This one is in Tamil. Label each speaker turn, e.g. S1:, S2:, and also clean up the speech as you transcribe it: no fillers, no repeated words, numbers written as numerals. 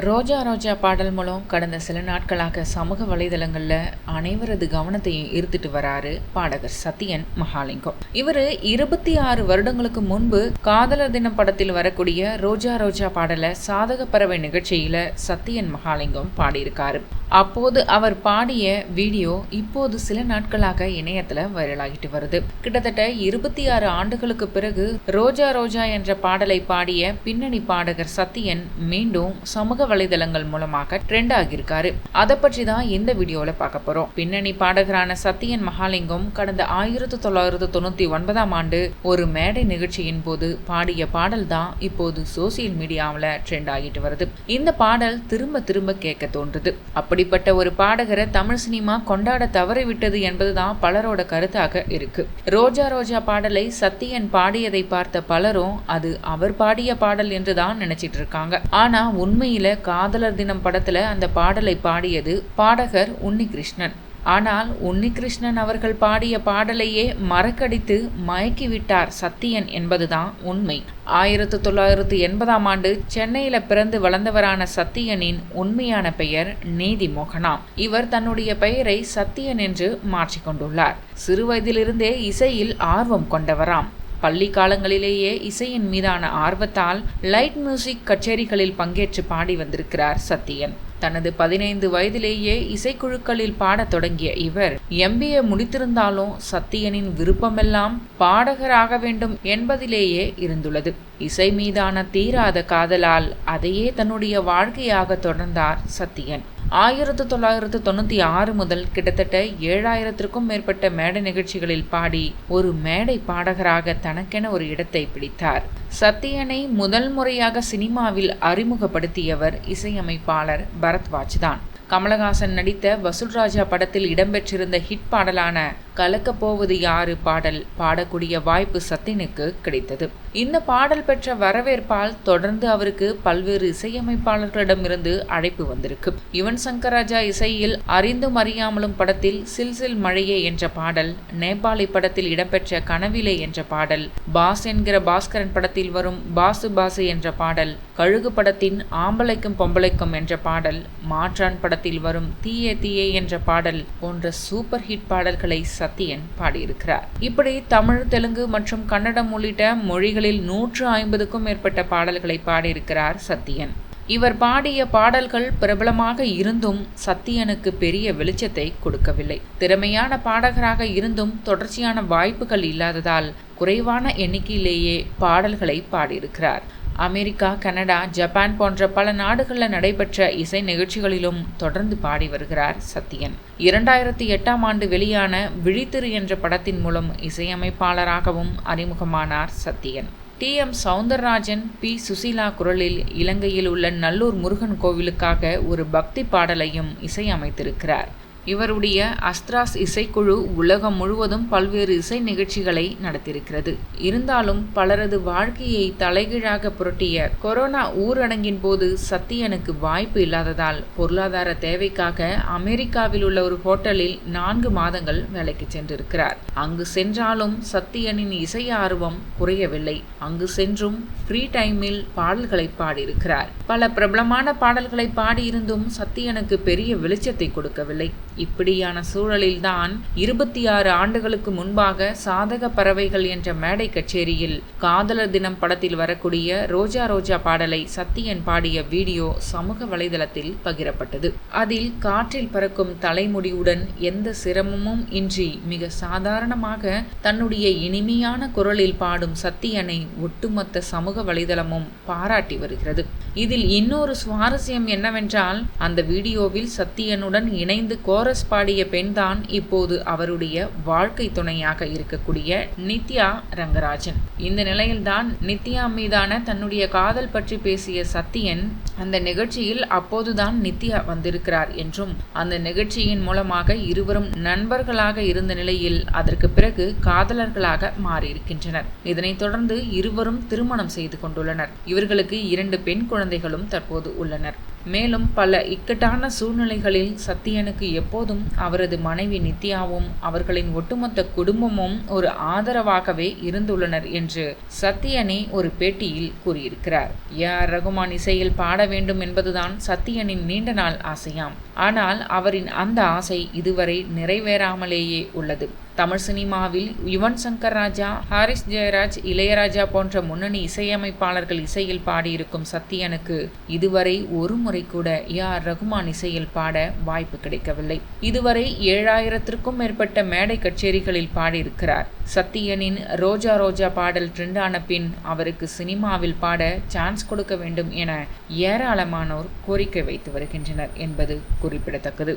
S1: ரோஜா ரோஜா பாடல் மூலம் கடந்த சில நாட்களாக சமூக வலைதளங்களில் அனைவரது கவனத்தையும் ஈர்த்துட்டு வராரு பாடகர் சத்யன் மகாலிங்கம். இவர் 26 வருடங்களுக்கு முன்பு காதலர் தினம் படத்தில் வரக்கூடிய ரோஜா ரோஜா பாடலை சாதக பறவை நிகழ்ச்சியில சத்யன் மகாலிங்கம் பாடியிருக்காரு. அப்போது அவர் பாடிய வீடியோ இப்போது சில நாட்களாக இணையத்துல வைரலாகிட்டு வருது. கிட்டத்தட்ட 26 ஆண்டுகளுக்கு பிறகு ரோஜா ரோஜா என்ற பாடலை பாடிய பின்னணி பாடகர் சத்யன் மீண்டும் சமூக வலைதளங்கள் மூலமாக ட்ரெண்ட் ஆகியிருக்காரு. அதை பற்றி தான் இந்த வீடியோல பார்க்க போறோம். பின்னணி பாடகரான சத்யன் மகாலிங்கம் கடந்த 1999 ஆண்டு ஒரு மேடை நிகழ்ச்சியின் போது பாடிய பாடல் தான் இப்போது சோசியல் மீடியாவில் ட்ரெண்ட் ஆகிட்டு வருது. இந்த பாடல் திரும்ப திரும்ப கேட்க தோன்றுது. அப்படிப்பட்ட ஒரு பாடகரை தமிழ் சினிமா கொண்டாட தவறிவிட்டது என்பதுதான் பலரோட கருத்தாக இருக்கு. ரோஜா ரோஜா பாடலை சத்யன் பாடியதை பார்த்த பலரும் அது அவர் பாடிய பாடல் என்றுதான் நினைச்சிட்டு இருக்காங்க. ஆனா உண்மையில காதலர் தினம் படத்துல அந்த பாடலை பாடியது பாடகர் உன்னிகிருஷ்ணன். ஆனால் உன்னிகிருஷ்ணன் அவர்கள் பாடிய பாடலையே மறக்கடித்து மயக்கிவிட்டார் சத்யன் என்பதுதான் உண்மை. 1980 ஆண்டு சென்னையில பிறந்து வளர்ந்தவரான சத்யனின் உண்மையான பெயர் நீதி மோகனா. இவர் தன்னுடைய பெயரை சத்யன் என்று மாற்றிக்கொண்டுள்ளார். சிறுவயதிலிருந்தே இசையில் ஆர்வம் கொண்டவராம். பள்ளி காலங்களிலேயே இசையின் மீதான ஆர்வத்தால் லைட் மியூசிக் கச்சேரிகளில் பங்கேற்று பாடி வந்திருக்கிறார் சத்யன். தனது 15 வயதிலேயே இசைக்குழுக்களில் பாடத் தொடங்கிய இவர் MBA முடித்திருந்தாலும் சத்யனின் விருப்பமெல்லாம் பாடகராக வேண்டும் என்பதிலேயே இருந்துள்ளது. இசை மீதான தீராத காதலால் அதையே தன்னுடைய வாழ்க்கையாக தொடர்ந்தார் சத்யன். 1996 முதல் கிட்டத்தட்ட 7000க்கும் மேற்பட்ட மேடை நிகழ்ச்சிகளில் பாடி ஒரு மேடை பாடகராக தனக்கென ஒரு இடத்தை பிடித்தார். சத்யனை முதல் முறையாக சினிமாவில் அறிமுகப்படுத்தியவர் இசையமைப்பாளர் பரத்வாஜ் தான். கமலஹாசன் நடித்த வசூல்ராஜா படத்தில் இடம்பெற்றிருந்த ஹிட் பாடலான கலக்கப் போவது யாரு பாடல் பாடக்கூடிய வாய்ப்பு சத்யனுக்கு கிடைத்தது. இந்த பாடல் பெற்ற வரவேற்பால் தொடர்ந்து அவருக்கு பல்வேறு இசையமைப்பாளர்களிடமிருந்து அழைப்பு வந்திருக்கு. யுவன் சங்கர் ராஜா இசையில் அறிந்தும் அறியாமலும் படத்தில் சில்சில் மழையே என்ற பாடல், நேபாளி படத்தில் இடம்பெற்ற கனவிலே என்ற பாடல், பாஸ் என்கிற பாஸ்கரன் படத்தில் வரும் பாசு பாசு என்ற பாடல், கழுகு படத்தின் ஆம்பளைக்கும் பொம்பளைக்கும் என்ற பாடல், மாற்றான் படத்தில் வரும் தீயே தீயே என்ற பாடல் போன்ற சூப்பர் ஹிட் பாடல்களை சத்யன் பாடியிருக்கிறார். இப்படி தமிழ், தெலுங்கு மற்றும் கன்னடம் உள்ளிட்ட மொழிகளில் 150க்கும் மேற்பட்ட பாடல்களை பாடியிருக்கிறார் சத்யன். இவர் பாடிய பாடல்கள் பிரபலமாக இருந்தும் சத்யனுக்கு பெரிய வெளிச்சத்தை கொடுக்கவில்லை. திறமையான பாடகராக இருந்தும் தொடர்ச்சியான வாய்ப்புகள் இல்லாததால் குறைவான எண்ணிக்கையிலேயே பாடல்களை பாடியிருக்கிறார். அமெரிக்கா, கனடா, ஜப்பான் போன்ற பல நாடுகளில் நடைபெற்ற இசை நிகழ்ச்சிகளிலும் தொடர்ந்து பாடி வருகிறார் சத்யன். 2008 ஆண்டு வெளியான விழித்திரு என்ற படத்தின் மூலம் இசையமைப்பாளராகவும் அறிமுகமானார் சத்யன். TM சௌந்தரராஜன், P சுசீலா குரலில் இலங்கையில் உள்ள நல்லூர் முருகன் கோவிலுக்காக ஒரு பக்தி பாடலையும் இசையமைத்திருக்கிறார். இவருடைய அஸ்திராஸ் இசைக்குழு உலகம் முழுவதும் பல்வேறு இசை நிகழ்ச்சிகளை நடத்தியிருக்கிறது. இருந்தாலும் பலரது வாழ்க்கையை தலைகீழாக புரட்டிய கொரோனா ஊரடங்கின் போது சத்யனுக்கு வாய்ப்பு இல்லாததால் பொருளாதார தேவைக்காக அமெரிக்காவில் உள்ள ஒரு ஹோட்டலில் 4 மாதங்கள் வேலைக்கு சென்றிருக்கிறார். அங்கு சென்றாலும் சத்யனின் இசை ஆர்வம் குறையவில்லை. அங்கு சென்றும் ஃப்ரீ டைமில் பாடல்களை பாடியிருக்கிறார். பல பிரபலமான பாடல்களை பாடியிருந்தும் சத்யனுக்கு பெரிய வெளிச்சத்தை கொடுக்கவில்லை. இப்படியான சூழலில்தான் 26 ஆண்டுகளுக்கு முன்பாக சாதக பறவைகள் என்ற மேடை கச்சேரியில் காதலர் தினம் படத்தில் வரக்கூடிய ரோஜா ரோஜா பாடலை சத்யன் பாடிய வீடியோ சமூக வலைதளத்தில் பகிரப்பட்டது. அதில் காற்றில் பறக்கும் தலைமுடியுடன் எந்த சிரமமும் இன்றி மிக சாதாரணமாக தன்னுடைய இனிமையான குரலில் பாடும் சத்யனை ஒட்டுமொத்த சமூக வலைதளமும் பாராட்டி வருகிறது. இதில் இன்னொரு சுவாரஸ்யம் என்னவென்றால், அந்த வீடியோவில் சத்யனுடன் இணைந்து கோரஸ் பாடிய பெண்தான் இப்போது அவருடைய வாழ்க்கை துணையாக இருக்கக்கூடிய நித்யா ரங்கராஜன். இந்த நிலையில்தான் நித்யா மீதான தன்னுடைய காதல் பற்றி பேசிய சத்யன் அந்த நிகழ்ச்சியில் அப்போதுதான் நித்யா வந்திருக்கிறார் என்றும் அந்த நிகழ்ச்சியின் மூலமாக இருவரும் நண்பர்களாக இருந்த நிலையில் அதற்கு பிறகு காதலர்களாக மாறியிருக்கின்றனர். இதனைத் தொடர்ந்து இருவரும் திருமணம் செய்து கொண்டுள்ளனர். இவர்களுக்கு 2 பெண் குழந்தைகளும் தற்போது உள்ளனர். மேலும் பல இக்கட்டான சூழ்நிலைகளில் சத்யனுக்கு எப்போதும் அவரது மனைவி நித்யாவும் அவர்களின் ஒட்டுமொத்த குடும்பமும் ஒரு ஆதரவாகவே இருந்துள்ளனர் என்று சத்யனே ஒரு பேட்டியில் கூறியிருக்கிறார். ஏ.ஆர். ரகுமான் இசையில் பாட வேண்டும் என்பதுதான் சத்யனின் நீண்ட நாள் ஆசையாம். ஆனால் அவரின் அந்த ஆசை இதுவரை நிறைவேறாமலேயே உள்ளது. தமிழ் சினிமாவில் யுவன் சங்கர் ராஜா, ஹாரிஸ் ஜெயராஜ், இளையராஜா போன்ற முன்னணி இசையமைப்பாளர்கள் இசையில் பாடியிருக்கும் சத்யனுக்கு இதுவரை ஒரு முறை கூட ஏ.ஆர். ரகுமான் இசையில் பாட வாய்ப்பு கிடைக்கவில்லை. இதுவரை 7000த்திற்கும் மேற்பட்ட மேடை கச்சேரிகளில் பாடியிருக்கிறார். சத்யனின் ரோஜா ரோஜா பாடல் ட்ரெண்டான பின் அவருக்கு சினிமாவில் பாட சான்ஸ் கொடுக்க வேண்டும் என ஏராளமானோர் கோரிக்கை வைத்து வருகின்றனர் என்பது குறிப்பிடத்தக்கது.